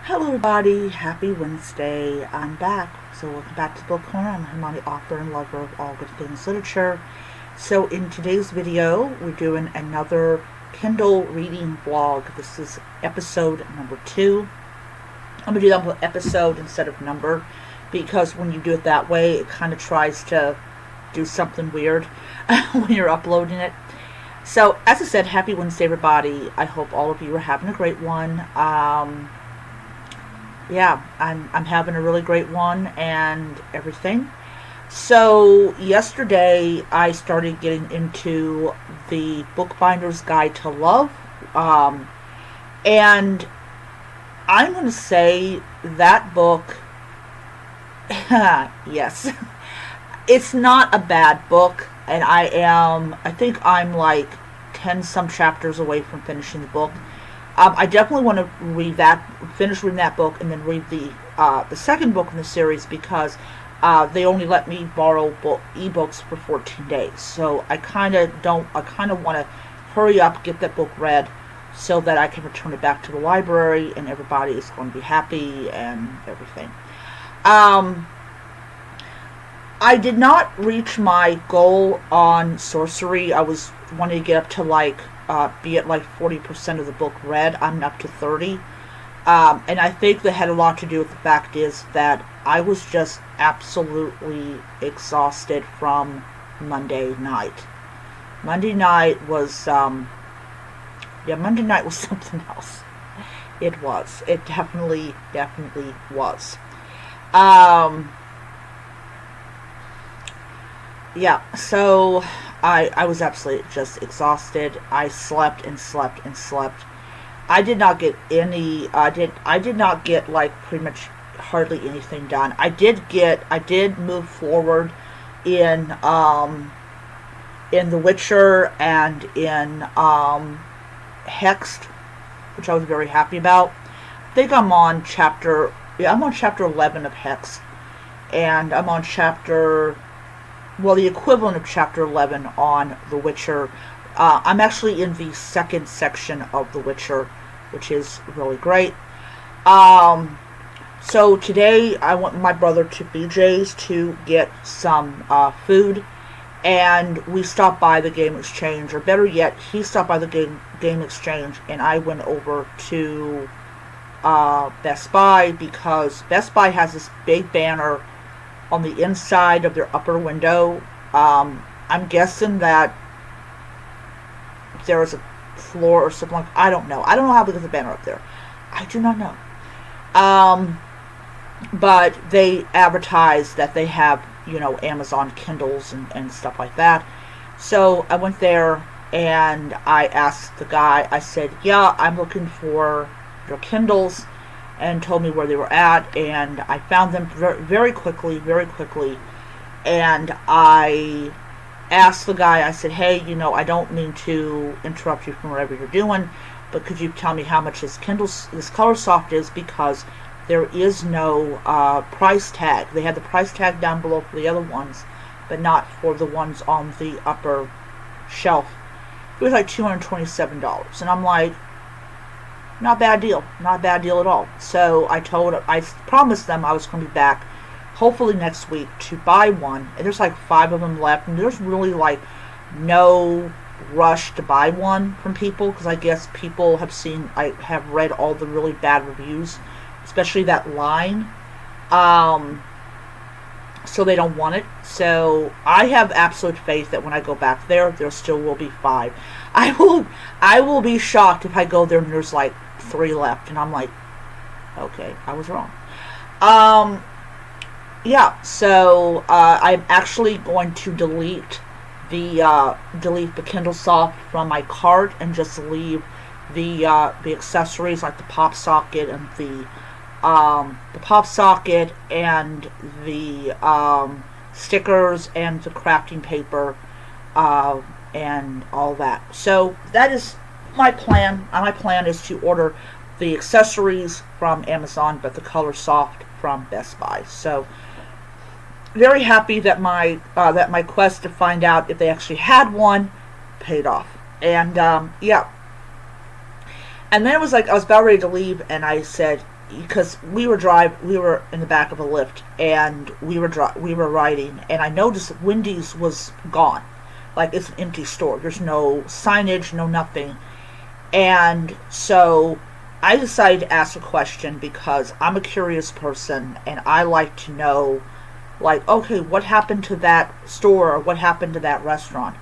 Hello everybody, happy Wednesday. I'm back. So welcome back to the Book Corner. I'm Hermione, author and lover of all good things literature. So in today's video, we're doing another Kindle reading vlog. This is episode number 2. I'm going to do that with episode instead of number, because when you do it that way, it kind of tries to do something weird when you're uploading it. So as I said, happy Wednesday everybody. I hope all of you are having a great one. Yeah, I'm having a really great one and everything. So yesterday I started getting into the Bookbinder's Guide to Love, and I'm going to say that book, yes, it's not a bad book, and I think I'm like 10 some chapters away from finishing the book. I definitely want to finish reading that book, and then read the second book in the series, because they only let me borrow ebooks for 14 days. So I kind of want to hurry up, get that book read, so that I can return it back to the library, and everybody is going to be happy and everything. I did not reach my goal on sorcery. I was wanting to get up to be at 40% of the book read. I'm up to 30. And I think that had a lot to do with the fact is that I was just absolutely exhausted from Monday night. Monday night was, Monday night was something else. It was. It definitely was. Yeah, so I was absolutely just exhausted. I slept and slept and slept. I did not get any, I did not get pretty much hardly anything done. I did move forward in The Witcher and in Hexed, which I was very happy about. I think I'm on chapter 11 of Hexed, and I'm on the equivalent of chapter 11 on The Witcher. I'm actually in the second section of The Witcher, which is really great. So today I went with my brother to BJ's to get some food, and we stopped by the Game Exchange, or better yet, he stopped by the Game Exchange, and I went over to Best Buy, because Best Buy has this big banner on the inside of their upper window. I'm guessing that there is a floor or something I don't know. I don't know how big is the banner up there. I do not know. But they advertise that they have, Amazon Kindles and stuff like that. So I went there and I asked the guy, I said, yeah, I'm looking for your Kindles, and told me where they were at, and I found them very quickly, and I asked the guy, I said, hey, I don't mean to interrupt you from whatever you're doing, but could you tell me how much this Color Soft is, because there is no price tag. They had the price tag down below for the other ones, but not for the ones on the upper shelf. It was $227, and I'm like, not bad deal at all. So I promised them I was going to be back hopefully next week to buy one, and there's 5 of them left, and there's really no rush to buy one from people, because I guess people have read all the really bad reviews, especially that line, so they don't want it. So I have absolute faith that when I go back there still will be 5. I will be shocked if I go there and there's 3 left, and I'm like, okay, I was wrong. Yeah, so I'm actually going to delete the Kindle Soft from my cart, and just leave the accessories, like the pop socket and the stickers and the crafting paper, and all that. So that is my plan. My plan is to order the accessories from Amazon, but the Color Soft from Best Buy. So very happy that my quest to find out if they actually had one paid off. And yeah, And then it was like, I was about ready to leave, and I said, because we were in the back of a lift, and we were riding, and I noticed that Wendy's was gone. Like, it's an empty store. There's no signage, no nothing. And so I decided to ask a question because I'm a curious person and I like to know, like, okay, what happened to that store or what happened to that restaurant?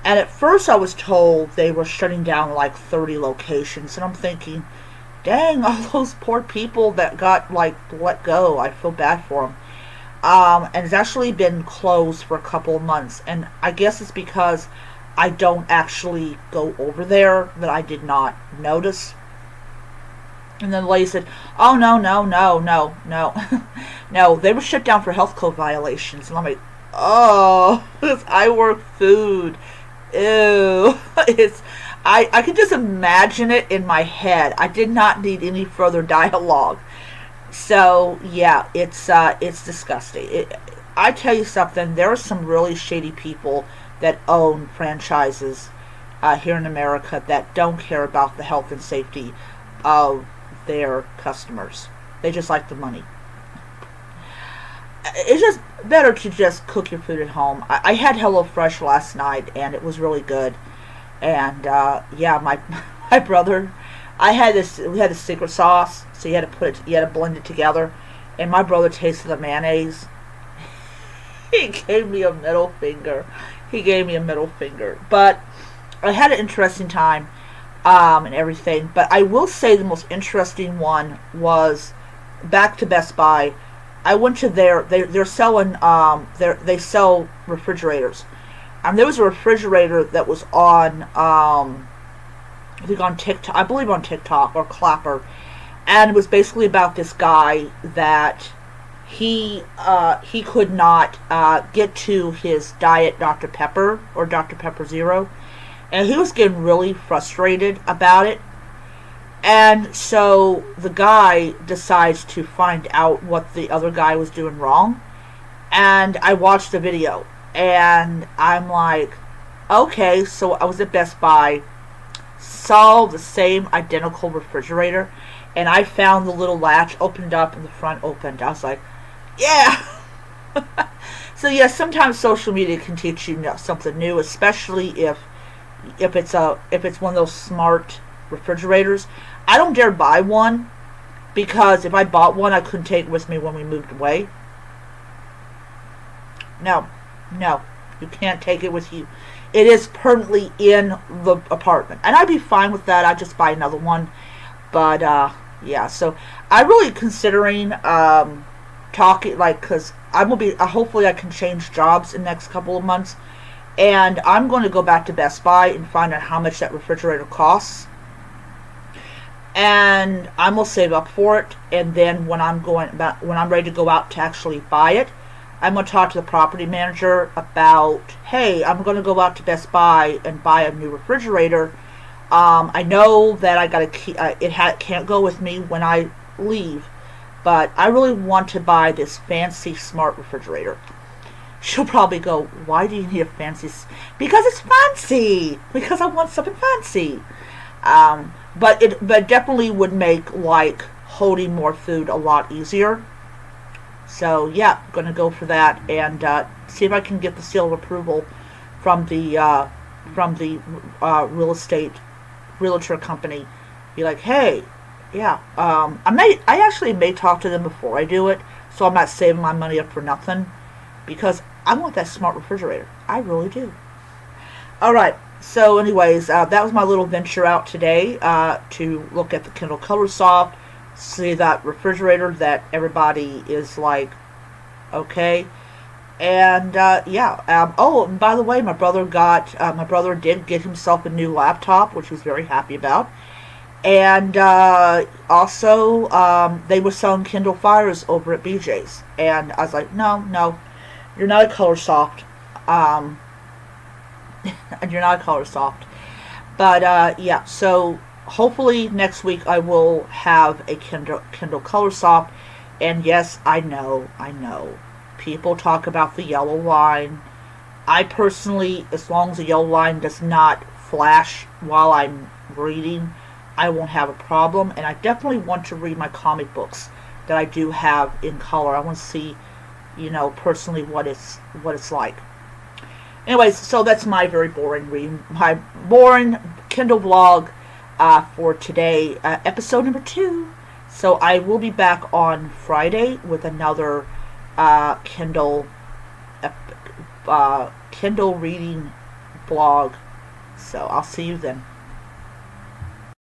And at first I was told they were shutting down like 30 locations, and I'm thinking, dang, all those poor people that got like let go. I feel bad for them. And it's actually been closed for a couple of months, and I guess it's because I don't actually go over there that I did not notice. And then the lady said, "Oh, no, no, no, no, no, no, they were shut down for health code violations." And I'm like, "Oh, I work food, ew." I could just imagine it in my head. I did not need any further dialogue. So yeah, it's disgusting. I tell you something. There are some really shady people that own franchises here in America that don't care about the health and safety of their customers. They just like the money. It's just better to just cook your food at home. I had HelloFresh last night, and it was really good. And yeah, my my brother, we had a secret sauce, so you had to blend it together. And my brother tasted the mayonnaise. He gave me a middle finger. But I had an interesting time, and everything. But I will say the most interesting one was back to Best Buy. I went to they're selling, they sell refrigerators. There was a refrigerator that was on, I think on TikTok, I believe on TikTok or Clapper, and it was basically about this guy that he could not get to his Diet Dr. Pepper or Dr. Pepper Zero, and he was getting really frustrated about it. And so the guy decides to find out what the other guy was doing wrong, and I watched the video. And I'm like, okay, so I was at Best Buy, saw the same identical refrigerator, and I found the little latch, opened up, and the front opened. I was like, yeah! So yeah, sometimes social media can teach you something new, especially if it's one of those smart refrigerators. I don't dare buy one, because if I bought one, I couldn't take it with me when we moved away. No, you can't take it with you. It is permanently in the apartment. And I'd be fine with that. I'd just buy another one. But, yeah, so I'm really considering talking, like, because I'm going to be, hopefully I can change jobs in the next couple of months. And I'm going to go back to Best Buy and find out how much that refrigerator costs. And I'm going to save up for it. And then when I'm ready to go out to actually buy it, I'm going to talk to the property manager about, hey, I'm going to go out to Best Buy and buy a new refrigerator. I know that I got to keep, can't go with me when I leave, but I really want to buy this fancy smart refrigerator. She'll probably go, why do you need a fancy? Because it's fancy. Because I want something fancy. But it definitely would make like holding more food a lot easier. So yeah, I'm gonna go for that and see if I can get the seal of approval from the realtor company. Be like, hey, yeah, I actually may talk to them before I do it, so I'm not saving my money up for nothing, because I want that smart refrigerator. I really do. All right. So, anyways, that was my little venture out today to look at the Kindle Colorsoft. See that refrigerator that everybody is like, okay. And yeah, oh, and by the way, my brother did get himself a new laptop, which he was very happy about. And also they were selling Kindle Fires over at BJ's, and I was like, no, you're not a Colorsoft, and you're not a Colorsoft. But yeah, so hopefully next week I will have a Kindle Colorsoft. And yes, I know, people talk about the yellow line. I personally, as long as the yellow line does not flash while I'm reading, I won't have a problem. And I definitely want to read my comic books that I do have in color. I want to see, personally what it's like. Anyways, so that's my very boring reading, my boring Kindle vlog for today, episode number 2. So I will be back on Friday with another Kindle Kindle reading blog. So I'll see you then.